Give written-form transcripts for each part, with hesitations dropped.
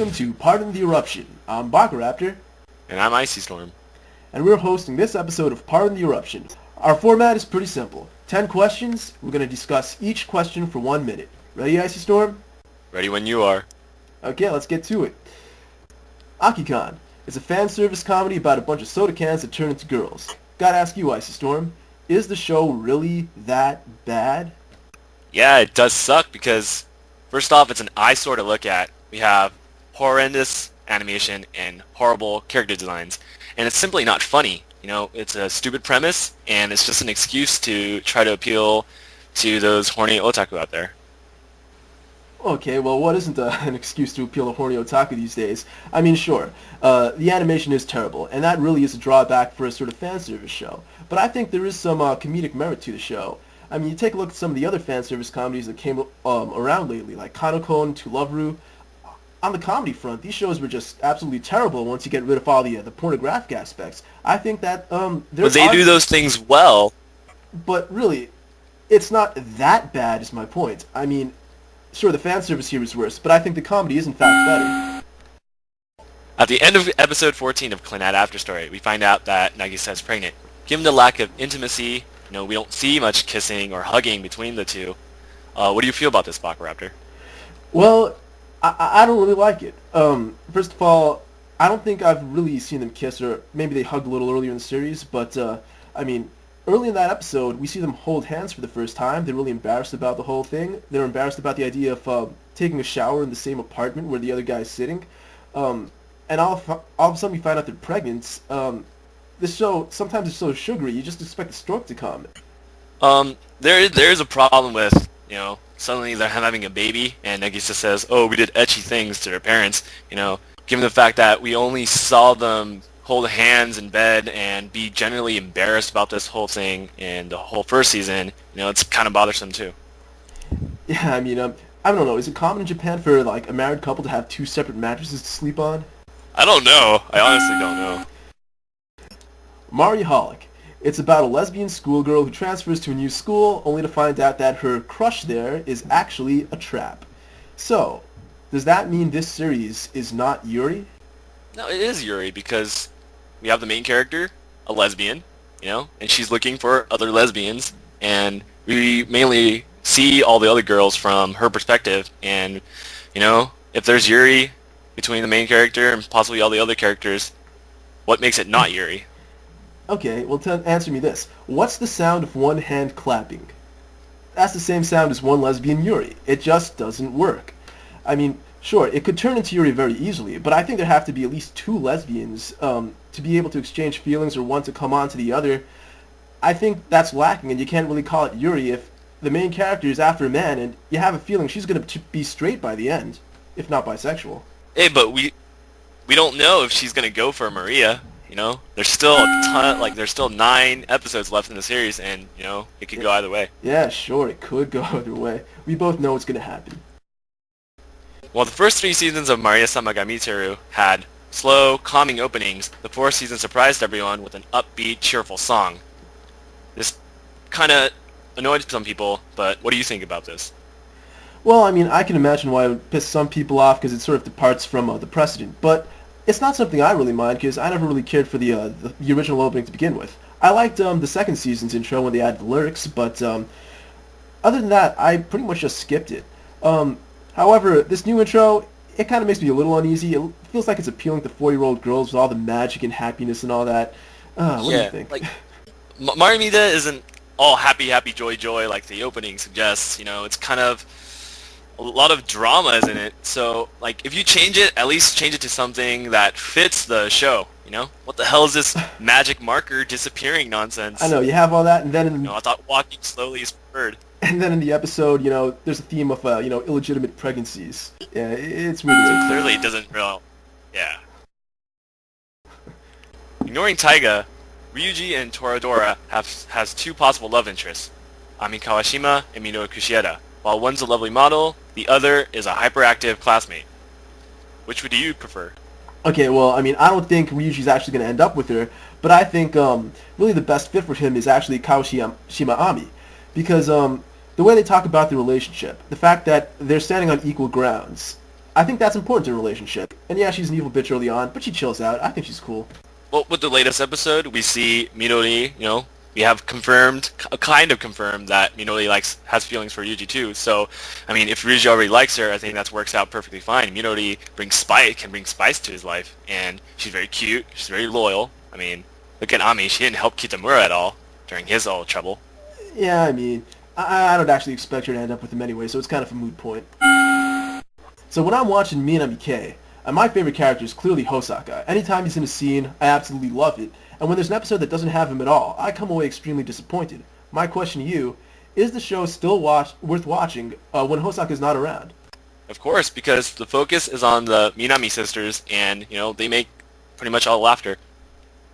welcome to Pardon the Eruption. I'm Bakaraptor, And I'm Icy Storm. and we're hosting this episode of Pardon the Eruption. Our format is pretty simple. 10 questions, we're going to discuss each question for 1 minute. Ready, Icy Storm? Ready when you are. Okay, let's get to it. Akikon. It's a fan service comedy about a bunch of soda cans that turn into girls. Gotta ask you, Icy Storm, is the show really that bad? Yeah, it does suck because, first off, it's an eyesore to look at. We have horrendous animation and horrible character designs. And it's simply not funny. You know, it's a stupid premise, and it's just an excuse to try to appeal to those horny otaku out there. Okay, well, what isn't an excuse to appeal to horny otaku these days? I mean, sure, the animation is terrible, and that really is a drawback for a sort of fan service show. But I think there is some comedic merit to the show. I mean, you take a look at some of the other fan service comedies that came around lately, like Kanokon, To Love Ru. On the comedy front, these shows were just absolutely terrible once you get rid of all the pornographic aspects. I think that But they do those things well. But really, it's not that bad is my point. I mean, sure, the fan service here is worse, but I think the comedy is in fact better. At the end of episode 14 of Clannad After Story, we find out that Nagisa is pregnant. Given the lack of intimacy, we don't see much kissing or hugging between the two. What do you feel about this, Bakaraptor? Well, I don't really like it. First of all, I don't think I've really seen them kiss, or maybe they hugged a little earlier in the series, but, I mean, early in that episode, we see them hold hands for the first time. They're really embarrassed about the whole thing. They're embarrassed about the idea of taking a shower in the same apartment where the other guy's sitting. And all of a sudden we find out they're pregnant. This show, sometimes it's so sugary, you just expect the stork to come. There's a problem with, suddenly they're having a baby, and Nagisa says, oh, we did ecchi things to their parents, given the fact that we only saw them hold hands in bed and be generally embarrassed about this whole thing in the whole first season, it's kind of bothersome too. Yeah, I mean, I don't know, is it common in Japan for, like, a married couple to have two separate mattresses to sleep on? I don't know. I honestly don't know. Mariaholic. It's about a lesbian schoolgirl who transfers to a new school only to find out that her crush there is actually a trap. So, does that mean this series is not Yuri? No, it is Yuri because we have the main character, a lesbian, and she's looking for other lesbians, and we mainly see all the other girls from her perspective, and, if there's Yuri between the main character and possibly all the other characters, what makes it not Yuri? Okay, well answer me this. What's the sound of one hand clapping? That's the same sound as one lesbian Yuri. It just doesn't work. I mean, sure, it could turn into Yuri very easily, but I think there have to be at least two lesbians to be able to exchange feelings or one to come on to the other. I think that's lacking, and you can't really call it Yuri if the main character is after a man and you have a feeling she's going to be straight by the end, if not bisexual. Hey, but we don't know if she's going to go for Maria. There's still a ton, there's still 9 episodes left in the series, and, it could go either way. Yeah, sure, it could go either way. We both know what's going to happen. While the first 3 seasons of Maria-sama ga Miteru had slow, calming openings, the 4th season surprised everyone with an upbeat, cheerful song. This kind of annoyed some people, but what do you think about this? Well, I mean, I can imagine why it would piss some people off because it sort of departs from the precedent, but it's not something I really mind because I never really cared for the original opening to begin with. I liked the second season's intro when they added the lyrics, but other than that, I pretty much just skipped it. However, this new intro, it kind of makes me a little uneasy. It feels like it's appealing to 4-year-old girls with all the magic and happiness and all that. What do you think? Marimida isn't all happy, happy, joy, joy like the opening suggests. It's kind of a lot of drama is in it. So, if you change it, at least change it to something that fits the show. What the hell is this magic marker disappearing nonsense? I know, you have all that, and then I thought walking slowly is preferred. And then in the episode, there's a theme of, illegitimate pregnancies. Yeah, it's really So clearly it doesn't yeah. Ignoring Taiga, Ryuji and Toradora has 2 possible love interests, Ami Kawashima and Minoru Kushida. While one's a lovely model, the other is a hyperactive classmate. Which would you prefer? Okay, well, I mean, I don't think Ryuji's actually going to end up with her, but I think really the best fit for him is actually Kawashima Ami. Because the way they talk about the relationship, the fact that they're standing on equal grounds, I think that's important in a relationship. And yeah, she's an evil bitch early on, but she chills out. I think she's cool. Well, with the latest episode, we see Midori, we have confirmed, kind of confirmed that Midori has feelings for Ryuji too. So, I mean, if Ryuji already likes her, I think that works out perfectly fine. Midori can bring spice to his life, and she's very cute, she's very loyal. I mean, look at Ami, she didn't help Kitamura at all during his all trouble. Yeah, I mean, I don't actually expect her to end up with him anyway, so it's kind of a moot point. So when I'm watching Minami K, my favorite character is clearly Hosaka. Anytime he's in a scene, I absolutely love it. And when there's an episode that doesn't have him at all, I come away extremely disappointed. My question to you, is the show still worth watching when Hosaka is not around? Of course, because the focus is on the Minami sisters, and, they make pretty much all laughter.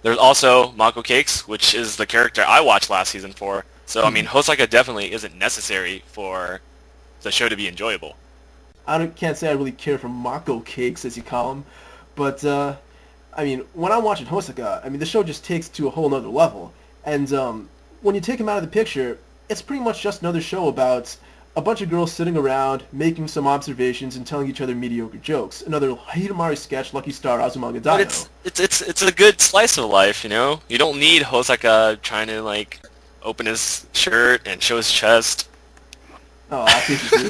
There's also Mako Cakes, which is the character I watched last season for. So, I mean, Hosaka definitely isn't necessary for the show to be enjoyable. Can't say I really care for Mako Cakes, as you call them, but, I mean, when I'm watching Hosaka, I mean, the show just takes it to a whole nother level. And when you take him out of the picture, it's pretty much just another show about a bunch of girls sitting around, making some observations and telling each other mediocre jokes. Another Hidamari sketch, Lucky Star, Azumanga Daioh. But it's a good slice of life, You don't need Hosaka trying to, open his shirt and show his chest. Oh, I think you do.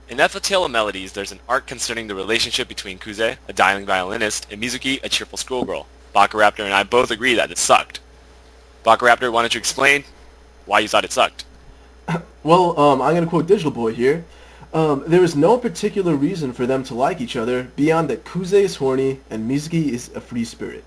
In F: A Tale of Melodies, there's an arc concerning the relationship between Kuze, a dying violinist, and Mizuki, a cheerful schoolgirl. Bakuraptor and I both agree that it sucked. Bakuraptor, why don't you explain why you thought it sucked? Well, I'm going to quote Digital Boy here. There is no particular reason for them to like each other beyond that Kuze is horny and Mizuki is a free spirit.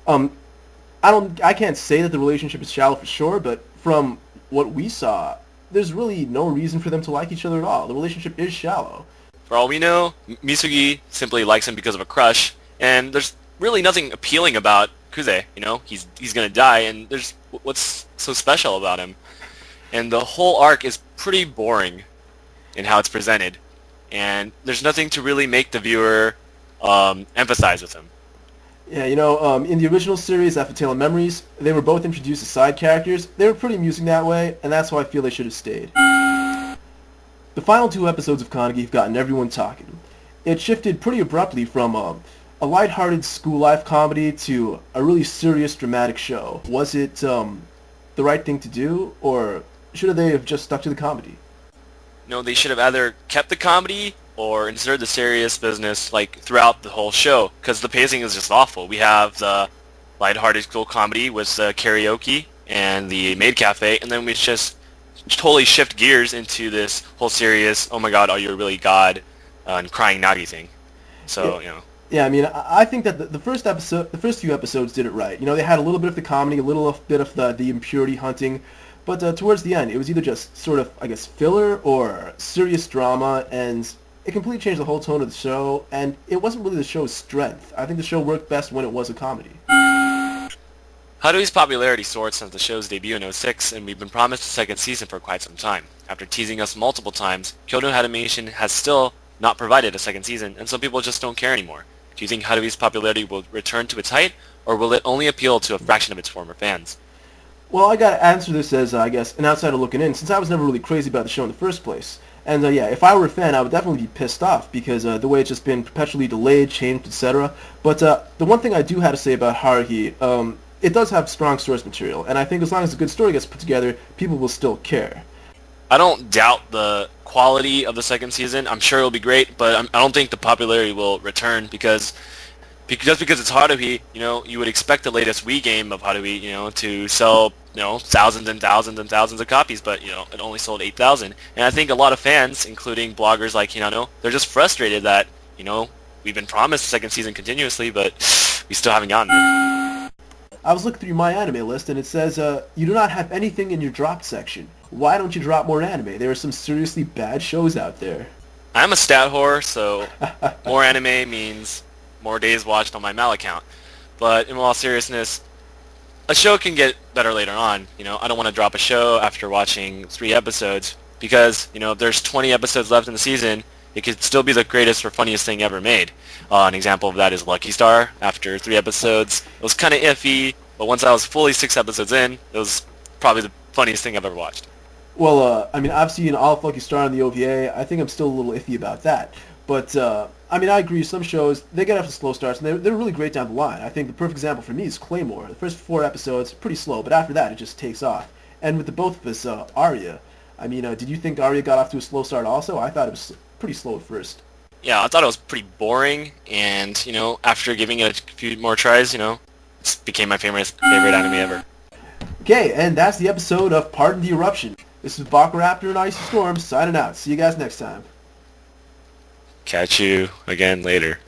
I can't say that the relationship is shallow for sure, but from what we saw, there's really no reason for them to like each other at all. The relationship is shallow. For all we know, Mizuki simply likes him because of a crush, and there's really nothing appealing about Kuze. He's gonna die, and what's so special about him? And the whole arc is pretty boring in how it's presented, and there's nothing to really make the viewer emphasize with him. Yeah, in the original series, F: A Tale of Memories, they were both introduced as side characters. They were pretty amusing that way, and that's why I feel they should have stayed. The final 2 episodes of Kanagi have gotten everyone talking. It shifted pretty abruptly from a lighthearted school life comedy to a really serious dramatic show. Was it the right thing to do, or should they have just stuck to the comedy? They should have either kept the comedy or inserted the serious business throughout the whole show, because the pacing is just awful. We have the lighthearted school comedy with the karaoke and the maid cafe, and then we just totally shift gears into this whole serious, oh my god, are you really God, and crying Nagi thing. So, Yeah, I mean, I think that the first few episodes did it right. They had a little bit of the comedy, a little bit of the impurity hunting, but towards the end, it was either just sort of, I guess, filler or serious drama, and it completely changed the whole tone of the show, and it wasn't really the show's strength. I think the show worked best when it was a comedy. Haruhi's popularity soared since the show's debut in '06, and we've been promised a second season for quite some time. After teasing us multiple times, Kyoto Animation has still not provided a second season, and some people just don't care anymore. Do you think Haruhi's popularity will return to its height, or will it only appeal to a fraction of its former fans? Well, I gotta answer this as, I guess, an outsider looking in, since I was never really crazy about the show in the first place. And yeah, if I were a fan, I would definitely be pissed off, because the way it's just been perpetually delayed, changed, etc. But the one thing I do have to say about Haruhi, it does have strong source material, and I think as long as a good story gets put together, people will still care. I don't doubt the quality of the second season. I'm sure it'll be great, but I don't think the popularity will return because just because it's Haruhi, you would expect the latest Wii game of Haruhi, to sell, thousands and thousands and thousands of copies, but, it only sold 8,000. And I think a lot of fans, including bloggers like Hinano, they're just frustrated that, we've been promised a second season continuously, but we still haven't gotten it. I was looking through my anime list, and it says, you do not have anything in your dropped section. Why don't you drop more anime? There are some seriously bad shows out there. I'm a stat whore, so more anime means more days watched on my Mal account. But in all seriousness, a show can get better later on. I don't want to drop a show after watching 3 episodes because, if there's 20 episodes left in the season, it could still be the greatest or funniest thing ever made. An example of that is Lucky Star. After 3 episodes, it was kind of iffy, but once I was fully 6 episodes in, it was probably the funniest thing I've ever watched. Well, I mean, I've seen I'll Fuck You Star on the OVA. I think I'm still a little iffy about that. But, I mean, I agree. Some shows, they get off to slow starts, and they're really great down the line. I think the perfect example for me is Claymore. The first 4 episodes, pretty slow, but after that, it just takes off. And with the both of us, Arya, I mean, did you think Arya got off to a slow start also? I thought it was pretty slow at first. Yeah, I thought it was pretty boring, and after giving it a few more tries, it became my favorite anime ever. Okay, and that's the episode of Pardon the Eruption. This is Bakuraptor and Icy Storm signing out. See you guys next time. Catch you again later.